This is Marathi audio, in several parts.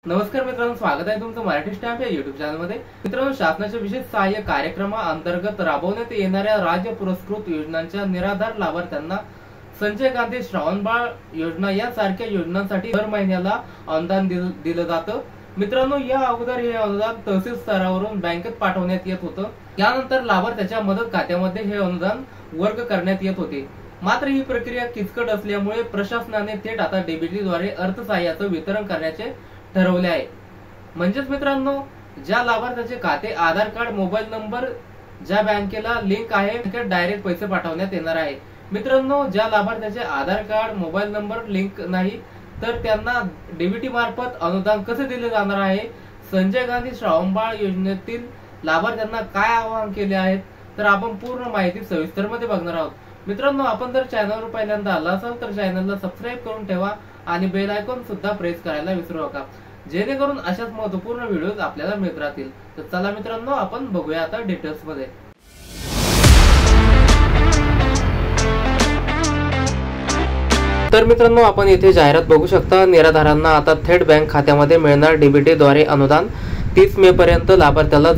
नमस्कार मित्रांनो, स्वागत आहे तुमचं मराठी स्टॅम्प या युट्यूब चॅनलमध्ये। मित्रांनो, शासनाच्या विशेष सहाय्य कार्यक्रमाअंतर्गत राबवण्यात येणाऱ्या राज्य पुरस्कृत योजनांच्या निराधार लाभार्थ्यांना संजय गांधी श्रावणबाळ योजना यासारख्या योजनांसाठी दर महिन्याला अनुदान दिलं जातं। मित्रांनो, या अगोदर हे अनुदान तहसील स्तरावरून बँकेत पाठवण्यात येत होतं। यानंतर लाभार्थ्याच्या मदत खात्यामध्ये हे अनुदान वर्ग करण्यात येत होते। मात्र ही प्रक्रिया किचकट असल्यामुळे प्रशासनाने थेट आता डीबीटी द्वारे अर्थसहाय्याचं वितरण करण्याचे ठरवले आहे। म्हणजेच मित्रांनो, ज्या लाभार्थ्याचे खाते आधार कार्ड मोबाईल नंबर ज्या बँकेला लिंक आहे तिथे डायरेक्ट पैसे पाठवण्यात येणार आहे। मित्रांनो, ज्या लाभार्थ्याचे आधार कार्ड मोबाईल नंबर लिंक नाही तर त्यांना डीबीटी मार्फत अनुदान कसे दिले जाणार आहे, संजय गांधी श्रावणबाळ योजनेतील लाभार्थ्यांना काय आवाहन केले आहेत, तर आपण पूर्ण माहिती सविस्तर मध्ये बघणार आहोत। मित्रांनो, आपण जर चॅनलवर पहिल्यांदा आला असाल तर चॅनलला सबस्क्राईब करून ठेवा आणि बेल आयकॉन सुद्धा प्रेस करायला विसरू नका, जेणेकरून अशाच महत्त्वपूर्ण व्हिडिओज आपल्याला मिळत राहतील। तर चला मित्रांनो, आपण बघूया आता डिटेल्स मध्ये। तर मित्रांनो, आपण इथे जाहिरात बघू शकता। निराधारांना आता थेट बँक खात्यामध्ये मिळणार डीबीटी द्वारे अनुदान। 30 मे पर्यंत लाभार्थ्याला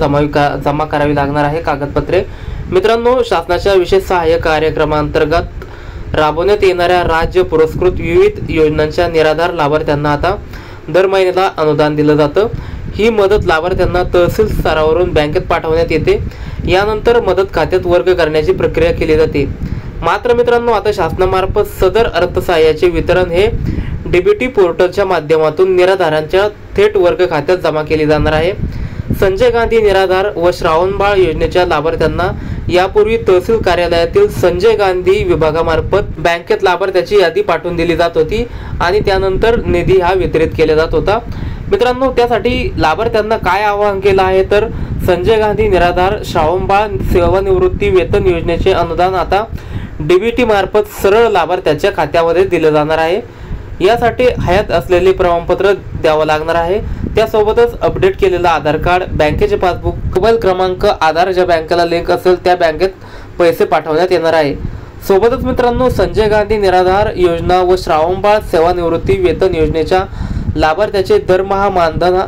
जमा करावी लागणार आहे कागदपत्रे। मित्रांनो, शासनाच्या विशेष सहाय्य कार्यक्रमाअंतर्गत राबवण्यात येणाऱ्या राज्य पुरस्कृत विविध योजनांच्या निराधार लाभार्थ्यांना आता दर महिन्याला अनुदान दिलं जातं। ही मदत लाभार्थ्यांना तहसील स्तरावरून बँकेत पाठवण्यात येते। यानंतर मदत खात्यात वर्ग करण्याची प्रक्रिया केली जाते। मात्र मित्रांनो, आता शासनामार्फत सदर अर्थसहाय्याचे वितरण हे डीबीटी पोर्टलच्या माध्यमातून निराधारांच्या थेट वर्ग खात्यात जमा केले जाणार आहे। संजय गांधी निराधार व श्रावणबाळ योजनेच्या लाभार्थ्यांना यापूर्वी तहसील कार्यालयातील संजय गांधी विभागामार्फत बँकेत लाभार्थ्याची यादी पाठवून दिली जात होती आणि त्यानंतर निधी हा वितरित केला जात होता। मित्रांनो, त्यासाठी लाभार्थ्यांना काय आवाहन केलं आहे, तर संजय गांधी निराधार श्रावणबाळ सेवानिवृत्ती वेतन योजनेचे अनुदान आता डीबीटी मार्फत सरळ लाभार्थ्याच्या खात्यामध्ये दिले जाणार आहे। यासाठी हयात असलेले प्रमाणपत्र द्यावं लागणार आहे। त्यासोबतच अपडेट केलेला आधार कार्ड, बँकेचे पासबुक, मोबाईल क्रमांक, आधार ज्या बँकेला लिंक असेल त्या बँकेत पैसे पाठवण्यात येणार आहे। सोबतच मित्रांनो, संजय गांधी निराधार योजना व श्रावणबाळ सेवानिवृत्ती वेतन योजनेच्या लाभार्थ्याचे दरमहा मानधन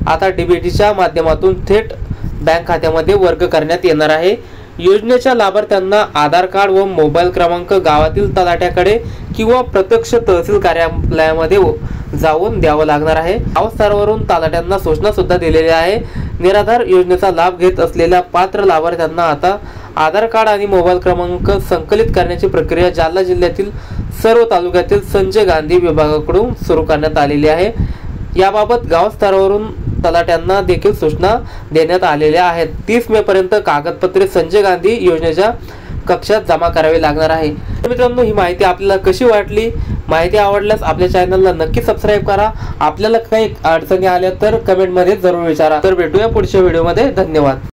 आता डीबीटीच्या माध्यमातून थेट बँक खात्यामध्ये वर्ग करण्यात येणार आहे। योजनेच्या लाभार्थ्यांना आधार कार्ड व मोबाईल क्रमांक गावातील तलाठ्याकडे किंवा प्रत्यक्ष तहसील कार्यालयामध्ये जाऊन द्यावं लागणार आहे। गाव स्तरावरून तलाठ्यांना सूचना सुद्धा दिलेल्या आहे। निराधार योजनेचा लाभ घेत असलेल्या पात्र लाभार्थ्यांना आता आधार कार्ड आणि मोबाईल क्रमांक संकलित करण्याची प्रक्रिया जालना जिल्ह्यातील सर्व तालुक्यातील संजय गांधी विभागाकडून सुरू करण्यात आलेली आहे। याबाबत गाव स्तरावरून तलाट्यांना देखील सूचना देण्यात आलेल्या आहेत। 30 मे पर्यंत कागदपत्रे संजय गांधी योजनेच्या कक्षात जमा करावी लागणार आहे। मित्रांनो, ही माहिती आपल्याला कशी वाटली? माहिती आवडल्यास आपल्या चॅनलला नक्की सबस्क्राईब करा। आपल्याला काही अडचणी आल्या तर कमेंटमध्ये जरूर विचारा। तर भेटूया पुढच्या व्हिडिओमध्ये। धन्यवाद।